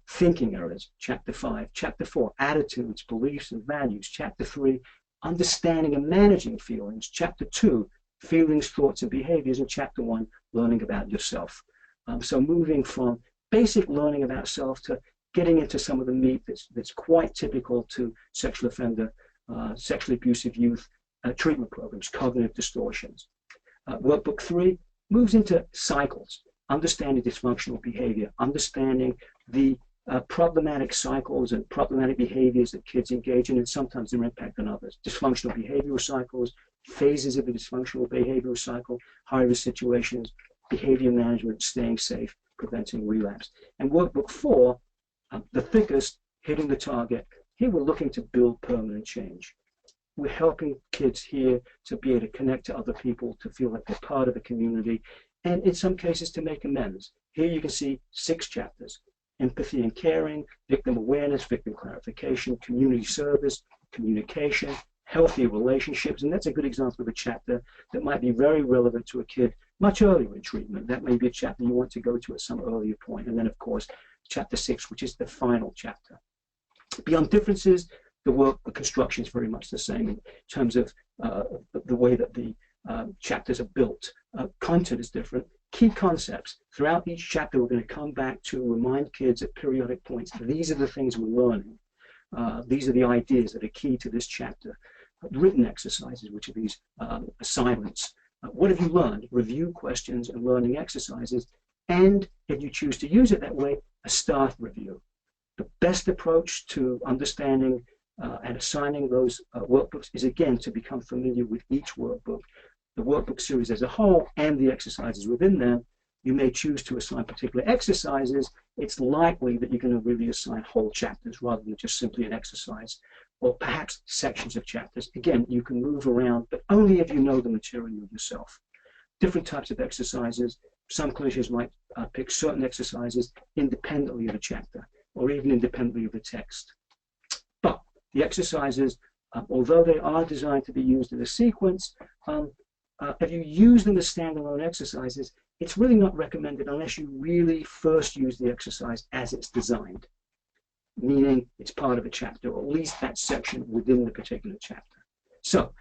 Thinking errors, chapter 5. Chapter 4, attitudes, beliefs, and values. Chapter 3, understanding and managing feelings. Chapter 2, feelings, thoughts, and behaviors. And chapter 1, learning about yourself. So moving from basic learning about self to getting into some of the meat that's quite typical to sexual offender, sexually abusive youth treatment programs, cognitive distortions. Workbook 3 moves into cycles, understanding dysfunctional behavior, understanding the problematic cycles and problematic behaviors that kids engage in, and sometimes their impact on others. Dysfunctional behavioral cycles, phases of the dysfunctional behavioral cycle, high-risk situations, behavior management, staying safe, preventing relapse. And workbook 4, the thickest, hitting the target. Here we're looking to build permanent change. We're helping kids here to be able to connect to other people, to feel like they're part of the community, and in some cases to make amends. Here you can see 6 chapters: empathy and caring, victim awareness, victim clarification, community service, communication, healthy relationships. And that's a good example of a chapter that might be very relevant to a kid much earlier in treatment. That may be a chapter you want to go to at some earlier point. And then, of course, chapter 6, which is the final chapter. Beyond differences, the construction is very much the same in terms of the way that the chapters are built. Content is different. Key concepts. Throughout each chapter, we're going to come back to remind kids at periodic points, these are the things we're learning. These are the ideas that are key to this chapter. Written exercises, which are these assignments. What have you learned? Review questions and learning exercises. And if you choose to use it that way, a staff review. The best approach to understanding and assigning those workbooks is, again, to become familiar with each workbook, the workbook series as a whole, and the exercises within them. You may choose to assign particular exercises. It's likely that you're going to really assign whole chapters rather than just simply an exercise, or perhaps sections of chapters. Again, you can move around, but only if you know the material yourself. Different types of exercises. Some clinicians might pick certain exercises independently of a chapter, or even independently of the text. But the exercises, although they are designed to be used in a sequence, if you use them as standalone exercises, it's really not recommended unless you really first use the exercise as it's designed, meaning it's part of a chapter, or at least that section within the particular chapter. So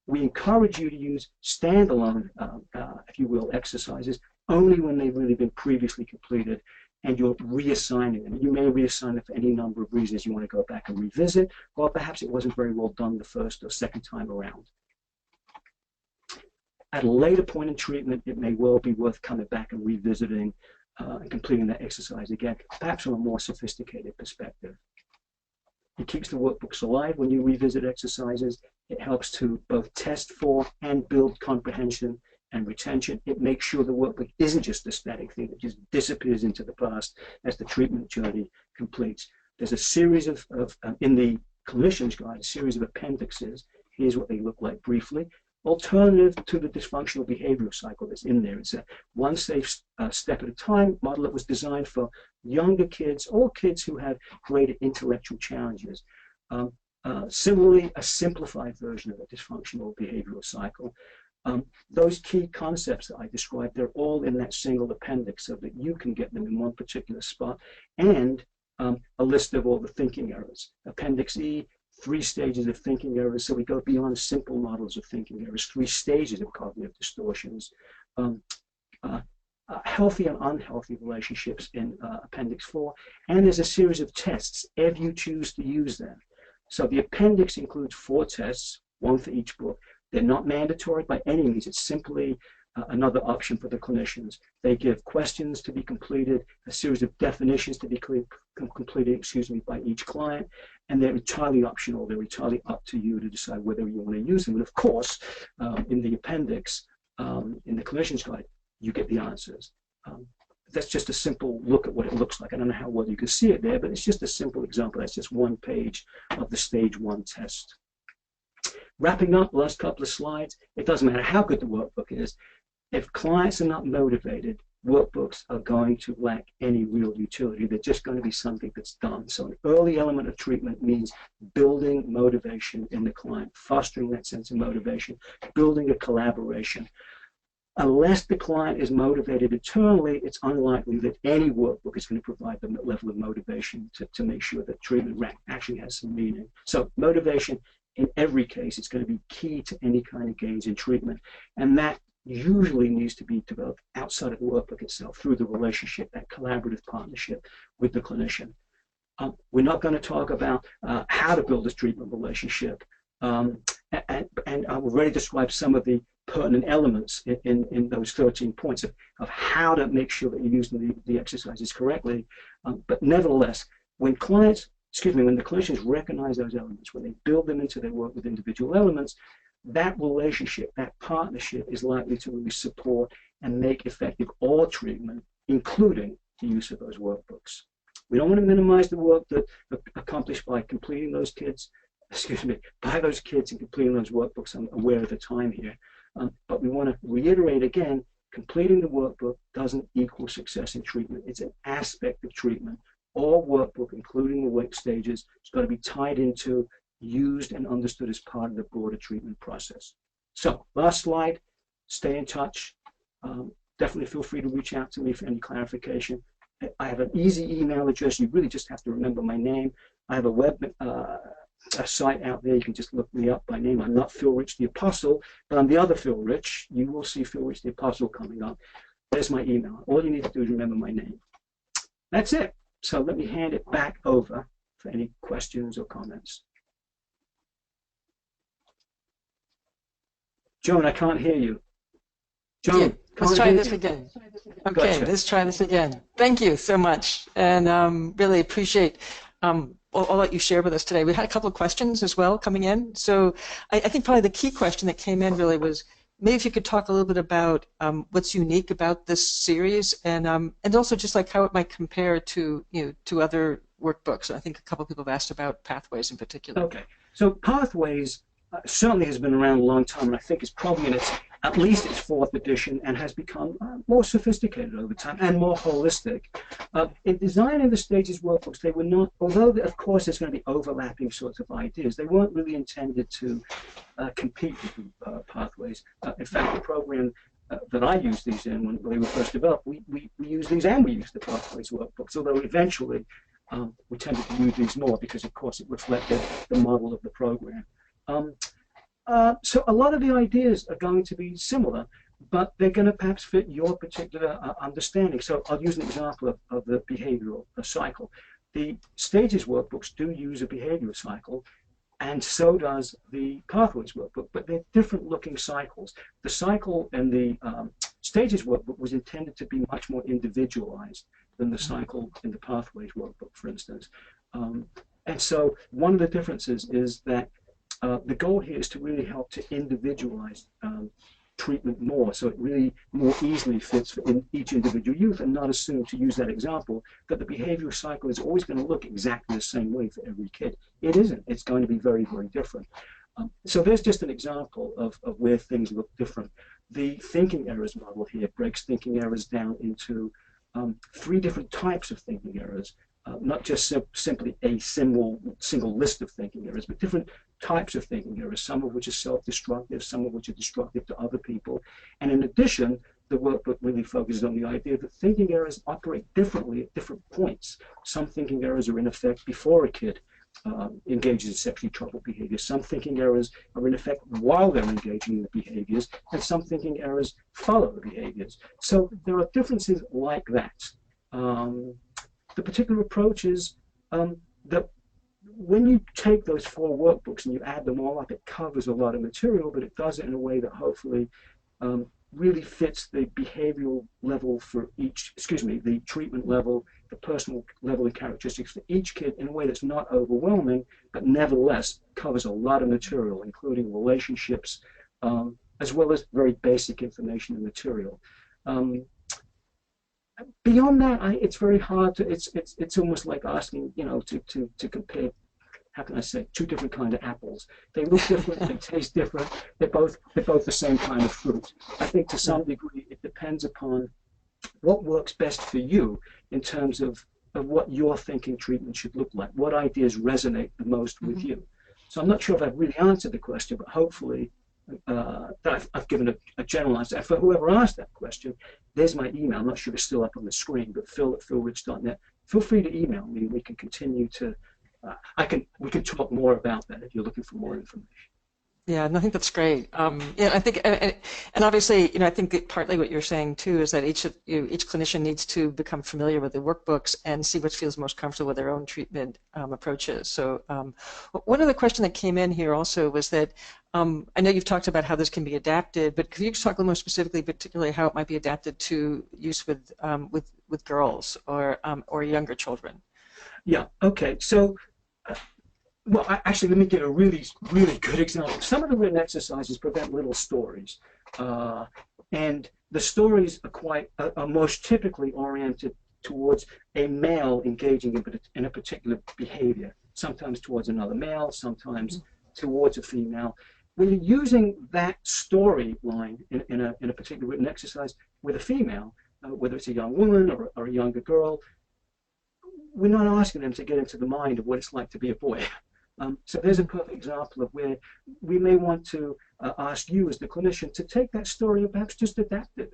we encourage you to use standalone, if you will, exercises only when they've really been previously completed and you're reassigning them. You may reassign them for any number of reasons. You want to go back and revisit, or perhaps it wasn't very well done the first or second time around. At a later point in treatment, it may well be worth coming back and revisiting and completing that exercise again, perhaps from a more sophisticated perspective. It keeps the workbooks alive when you revisit exercises. It helps to both test for and build comprehension and retention. It makes sure the workbook isn't just a static thing that just disappears into the past as the treatment journey completes. There's a series of in the Clinician's Guide, a series of appendixes. Here's what they look like briefly. Alternative to the dysfunctional behavioral cycle that's in there. It's a one safe step at a time model that was designed for younger kids or kids who have greater intellectual challenges. Similarly, a simplified version of the dysfunctional behavioral cycle. Those key concepts that I described, they're all in that single appendix so that you can get them in one particular spot, and a list of all the thinking errors. Appendix E, 3 stages of thinking errors, so we go beyond simple models of thinking errors, 3 stages of cognitive distortions, healthy and unhealthy relationships in Appendix 4, and there's a series of tests if you choose to use them. So the appendix includes 4 tests, 1 for each book. They're not mandatory by any means. It's simply another option for the clinicians. They give questions to be completed, a series of definitions to be completed, by each client, and they're entirely optional. They're entirely up to you to decide whether you want to use them. And of course, in the appendix, in the clinician's guide, you get the answers. That's just a simple look at what it looks like. I don't know how well you can see it there, but it's just a simple example. That's just one page of the stage 1 test. Wrapping up, last couple of slides, it doesn't matter how good the workbook is. If clients are not motivated, workbooks are going to lack any real utility. They're just going to be something that's done. So an early element of treatment means building motivation in the client, fostering that sense of motivation, building a collaboration. Unless the client is motivated internally, it's unlikely that any workbook is going to provide them that level of motivation to make sure that treatment actually has some meaning. So motivation, in every case, is going to be key to any kind of gains in treatment. And that usually needs to be developed outside of the workbook itself through the relationship, that collaborative partnership with the clinician. We're not going to talk about how to build this treatment relationship. And I've already described some of the pertinent elements in those 13 points of how to make sure that you're using the exercises correctly. But nevertheless, when the clinicians recognize those elements, when they build them into their work with individual elements, that relationship, that partnership is likely to really support and make effective all treatment, including the use of those workbooks. We don't want to minimize the work that accomplished by completing those kids, by those kids and completing those workbooks. I'm aware of the time here. But we want to reiterate again, completing the workbook doesn't equal success in treatment. It's an aspect of treatment. All workbook, including the work stages, has got to be tied into, used, and understood as part of the broader treatment process. So, last slide, stay in touch. Definitely feel free to reach out to me for any clarification. I have an easy email address. You really just have to remember my name. I have a site out there. You can just look me up by name. I'm not Phil Rich the Apostle, but I'm the other Phil Rich. You will see Phil Rich the Apostle coming up. There's my email. All you need to do is remember my name. That's it. So let me hand it back over for any questions or comments. Joan, I can't hear you. Joan, Yeah, let's try this again. Okay, Gotcha. let's try this again. Thank you so much, and really appreciate all that you shared with us today. We had a couple of questions as well coming in. So I think probably the key question that came in really was, maybe if you could talk a little bit about what's unique about this series, and also just like how it might compare to to other workbooks. I think a couple of people have asked about Pathways in particular. Okay, so Pathways certainly has been around a long time, and I think it's probably in at least its 4th edition, and has become more sophisticated over time and more holistic. In designing the Stages workbooks, they were not, although of course there's going to be overlapping sorts of ideas, they weren't really intended to compete with Pathways. In fact, the program that I used these in when they were first developed, we used these and we used the Pathways workbooks, although eventually we tended to use these more because, of course, it reflected the model of the program. So a lot of the ideas are going to be similar, but they're going to perhaps fit your particular understanding. So I'll use an example of the behavioral cycle. The Stages workbooks do use a behavioral cycle, and so does the Pathways workbook, but they're different looking cycles. The cycle in the Stages workbook was intended to be much more individualized than the cycle in the Pathways workbook, for instance. And so one of the differences is that the goal here is to really help to individualize treatment more, so it really more easily fits for each individual youth, and not assume, to use that example, that the behavioral cycle is always going to look exactly the same way for every kid. It isn't. It's going to be very, very different. So there's just an example of where things look different. The thinking errors model here breaks thinking errors down into 3 different types of thinking errors. Not just simply a single list of thinking errors, but different types of thinking errors, some of which are self-destructive, some of which are destructive to other people. And in addition, the workbook really focuses on the idea that thinking errors operate differently at different points. Some thinking errors are in effect before a kid engages in sexually troubled behavior. Some thinking errors are in effect while they're engaging in the behaviors, and some thinking errors follow the behaviors. So there are differences like that. The particular approach is that when you take those 4 workbooks and you add them all up, it covers a lot of material, but it does it in a way that hopefully really fits the behavioral level for each, the treatment level, the personal level and characteristics for each kid in a way that's not overwhelming, but nevertheless covers a lot of material, including relationships, as well as very basic information and material. Beyond that, it's very hard to, it's almost like asking, to compare, how can I say, two different kinds of apples. They look different, they taste different, they're both the same kind of fruit. I think to some degree it depends upon what works best for you in terms of what you're thinking treatment should look like, what ideas resonate the most with you. So I'm not sure if I've really answered the question, but hopefully that I've given a general answer. And for whoever asked that question, there's my email. I'm not sure if it's still up on the screen, but phil@philrich.net. Feel free to email me. We can continue to, we can talk more about that if you're looking for more information. Yeah, and I think that's great. Yeah, I think, and obviously, I think that partly what you're saying too is that each clinician needs to become familiar with the workbooks and see what feels most comfortable with their own treatment approaches. So, one other question that came in here also was that I know you've talked about how this can be adapted, but could you talk a little more specifically, particularly how it might be adapted to use with girls or younger children? Yeah. Okay. So. Well, actually, let me give a really, really good example. Some of the written exercises prevent little stories, and the stories are most typically oriented towards a male engaging in a particular behavior, sometimes towards another male, sometimes towards a female. When you're using that storyline in a particular written exercise with a female, whether it's a young woman or a younger girl, we're not asking them to get into the mind of what it's like to be a boy. So there's a perfect example of where we may want to ask you as the clinician to take that story and perhaps just adapt it.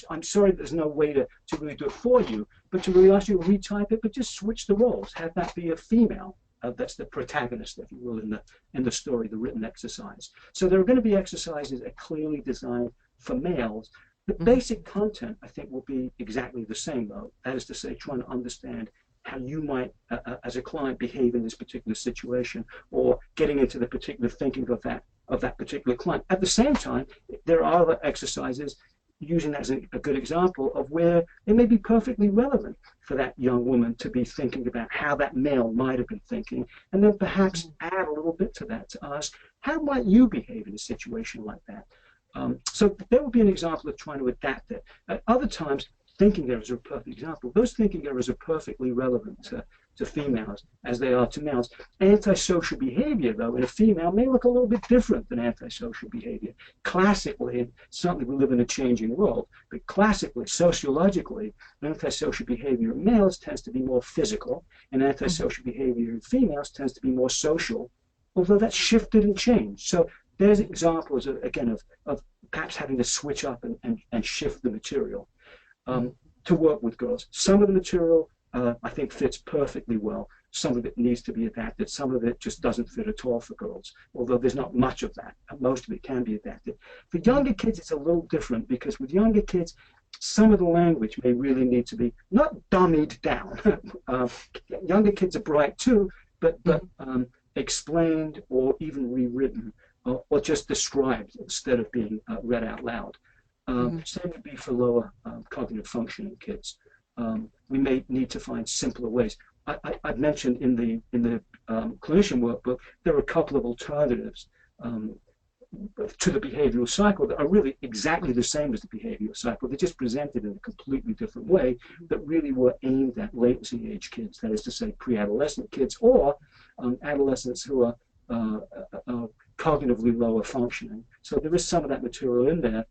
I'm sorry there's no way to really do it for you, but to really ask you to retype it, but just switch the roles. Have that be a female. That's the protagonist, if you will, in the story, the written exercise. So there are going to be exercises that are clearly designed for males. The basic content, I think, will be exactly the same, though. That is to say, trying to understand how you might, as a client, behave in this particular situation, or getting into the particular thinking of that particular client. At the same time, there are other exercises, using that as a good example, of where it may be perfectly relevant for that young woman to be thinking about how that male might have been thinking, and then perhaps add a little bit to that to ask, how might you behave in a situation like that? So there would be an example of trying to adapt it. At other times, thinking errors are a perfect example. Those thinking errors are perfectly relevant to females as they are to males. Antisocial behavior, though, in a female may look a little bit different than antisocial behavior. Classically, and certainly we live in a changing world, but classically, sociologically, antisocial behavior in males tends to be more physical, and antisocial behavior in females tends to be more social, although that's shifted and changed. So there's examples, again, of perhaps having to switch up and shift the material. To work with girls. Some of the material I think fits perfectly well. Some of it needs to be adapted. Some of it just doesn't fit at all for girls, although there's not much of that. Most of it can be adapted. For younger kids, it's a little different, because with younger kids, some of the language may really need to be not dummied down. Younger kids are bright too, but explained or even rewritten, or just described instead of being read out loud. Same would be for lower cognitive functioning kids. We may need to find simpler ways. I've mentioned in the clinician workbook, there are a couple of alternatives to the behavioral cycle that are really exactly the same as the behavioral cycle. They're just presented in a completely different way that really were aimed at latency age kids, that is to say pre-adolescent kids or adolescents who are cognitively lower functioning. So there is some of that material in there.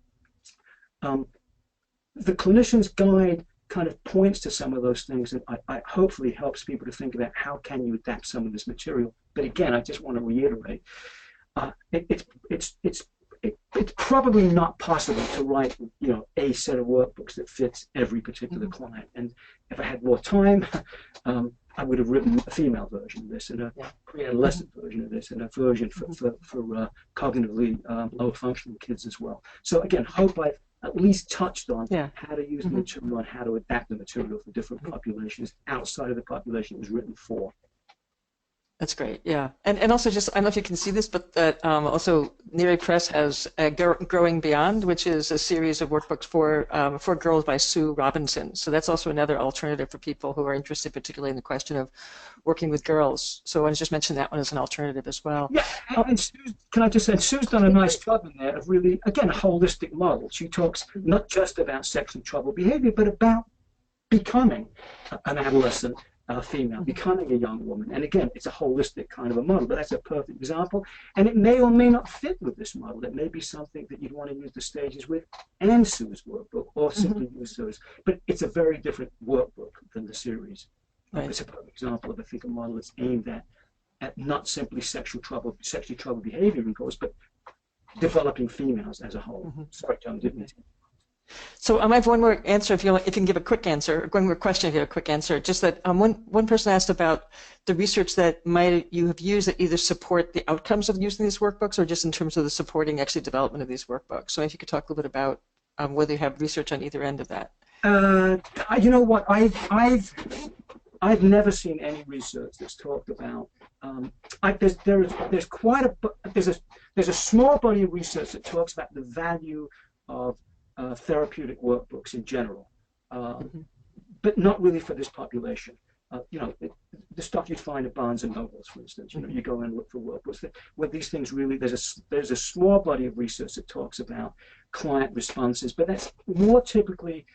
The clinician's guide kind of points to some of those things, and I hopefully helps people to think about how can you adapt some of this material. But again, I just want to reiterate, it's probably not possible to write a set of workbooks that fits every particular client. And if I had more time, I would have written a female version of this, and a pre-adolescent version of this, and a version for cognitively low functioning kids as well. So again, hope I've at least touched on how to use the material and how to adapt the material for different populations outside of the population it was written for. That's great, yeah. And also just, I don't know if you can see this, but that also Neary Press has Growing Beyond, which is a series of workbooks for girls by Sue Robinson. So that's also another alternative for people who are interested particularly in the question of working with girls. So I want to just mention that one as an alternative as well. Yeah, and Sue's, can I just say, Sue's done a nice job in there of really, again, a holistic model. She talks not just about sexually troubled behavior, but about becoming an adolescent female, becoming a young woman. And again, it's a holistic kind of a model, but that's a perfect example. And it may or may not fit with this model. It may be something that you'd want to use the stages with and Sue's workbook, or simply use Sue's. But it's a very different workbook than the series. Right. It's a perfect example of, I think, a model that's aimed at not simply sexually troubled behavior in girls, but developing females as a whole. Sorry, Joan, didn't it? So I have one more answer if you can give a quick answer, or one more question if you have a quick answer. Just that one person asked about the research that you have used that either support the outcomes of using these workbooks or just in terms of the supporting actually development of these workbooks. So if you could talk a little bit about whether you have research on either end of that. You know what? I've never seen any research that's talked about. There's a small body of research that talks about the value of therapeutic workbooks in general, but not really for this population. You know, the stuff you'd find at Barnes and Nobles, for instance. You know, you go and look for workbooks where these things really. There's a small body of research that talks about client responses, but that's more typically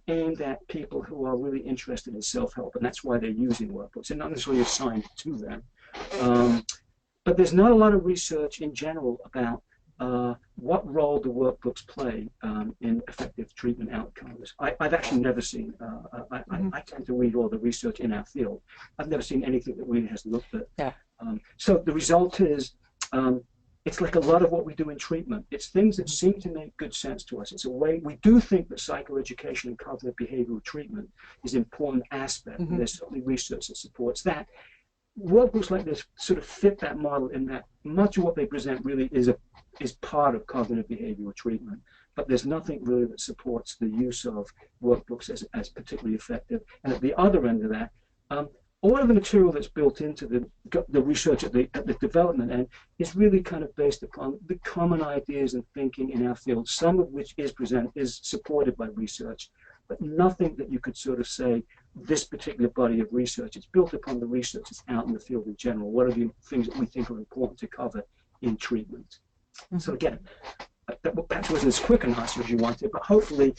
aimed at people who are really interested in self-help, and that's why they're using workbooks. They're not necessarily assigned to them. But there's not a lot of research in general about what role do workbooks play in effective treatment outcomes. I've actually never seen, I tend to read all the research in our field. I've never seen anything that really has looked at. Yeah. So the result is, it's like a lot of what we do in treatment. It's things that seem to make good sense to us. It's a way, we do think that psychoeducation and cognitive behavioral treatment is an important aspect, and there's certainly research that supports that. Workbooks like this sort of fit that model in that much of what they present really is part of cognitive behavioral treatment, but there's nothing really that supports the use of workbooks as particularly effective. And at the other end of that, all of the material that's built into the research at the development end is really kind of based upon the common ideas and thinking in our field, some of which is supported by research, but nothing that you could sort of say, this particular body of research, it's built upon the research that's out in the field in general. What are the things that we think are important to cover in treatment? So again, that perhaps wasn't as quick an answer as you wanted, but hopefully,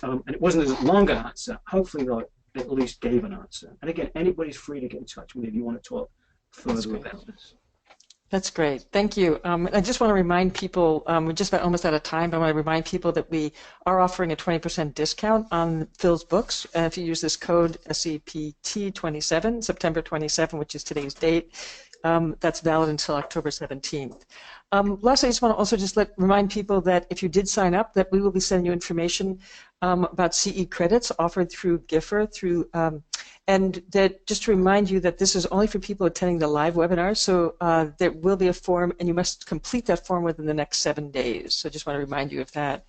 and it wasn't as long an answer, hopefully though, it at least gave an answer. And again, anybody's free to get in touch with me if you want to talk further about this. That's great. Thank you. I just want to remind people, we're just about almost out of time, but I want to remind people that we are offering a 20% discount on Phil's books. If you use this code SEPT27, September 27, which is today's date, that's valid until October 17th. Lastly, I just want to also just remind people that if you did sign up, that we will be sending you information about CE credits offered through GIFR, and that just to remind you that this is only for people attending the live webinar, so there will be a form, and you must complete that form within the next 7 days. So just want to remind you of that.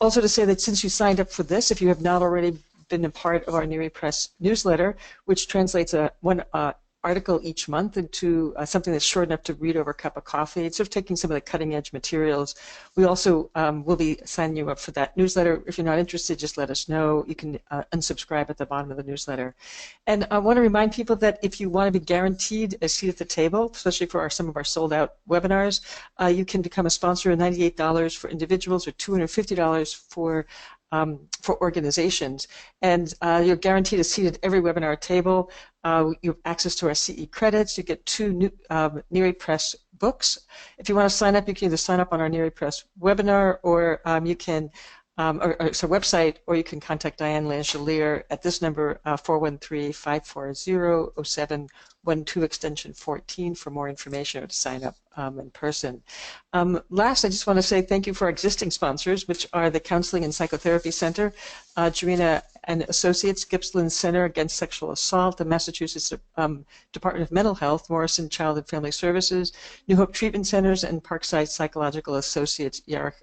Also to say that since you signed up for this, if you have not already been a part of our Neary Press newsletter, which translates one article each month into something that's short enough to read over a cup of coffee. It's sort of taking some of the cutting edge materials. We also will be signing you up for that newsletter. If you're not interested, just let us know. You can unsubscribe at the bottom of the newsletter. And I want to remind people that if you want to be guaranteed a seat at the table, especially for some of our sold out webinars, you can become a sponsor at $98 for individuals or $250 for organizations, and you're guaranteed a seat at every webinar table. You have access to our CE credits. You get 2 new Neary Press books. If you want to sign up, you can either sign up on our Neary Press webinar, or you can, it's our website, or you can contact Diane Langelier at this number, 413-540-0712, extension 14, for more information or to sign up in person. Last, I just want to say thank you for our existing sponsors, which are the Counseling and Psychotherapy Center, Jarina and Associates, Gippsland Center Against Sexual Assault, the Massachusetts Department of Mental Health, Morrison Child and Family Services, New Hope Treatment Centers, and Parkside Psychological Associates, Yarrick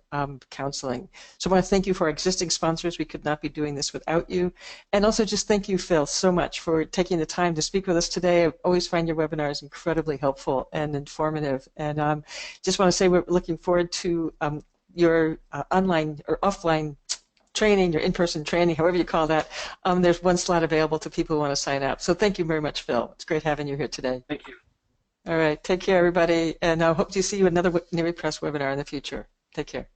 Counseling. So I want to thank you for our existing sponsors. We could not be doing this without you. And also just thank you, Phil, so much for taking the time to speak with us today always find your webinars incredibly helpful and informative. And just want to say we're looking forward to your online or offline training, your in-person training, however you call that. There's one slot available to people who want to sign up. So thank you very much, Phil. It's great having you here today. Thank you. All right. Take care, everybody. And I hope to see you another NearyPress webinar in the future. Take care.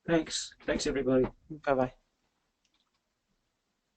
Thanks. Thanks, everybody. Bye-bye.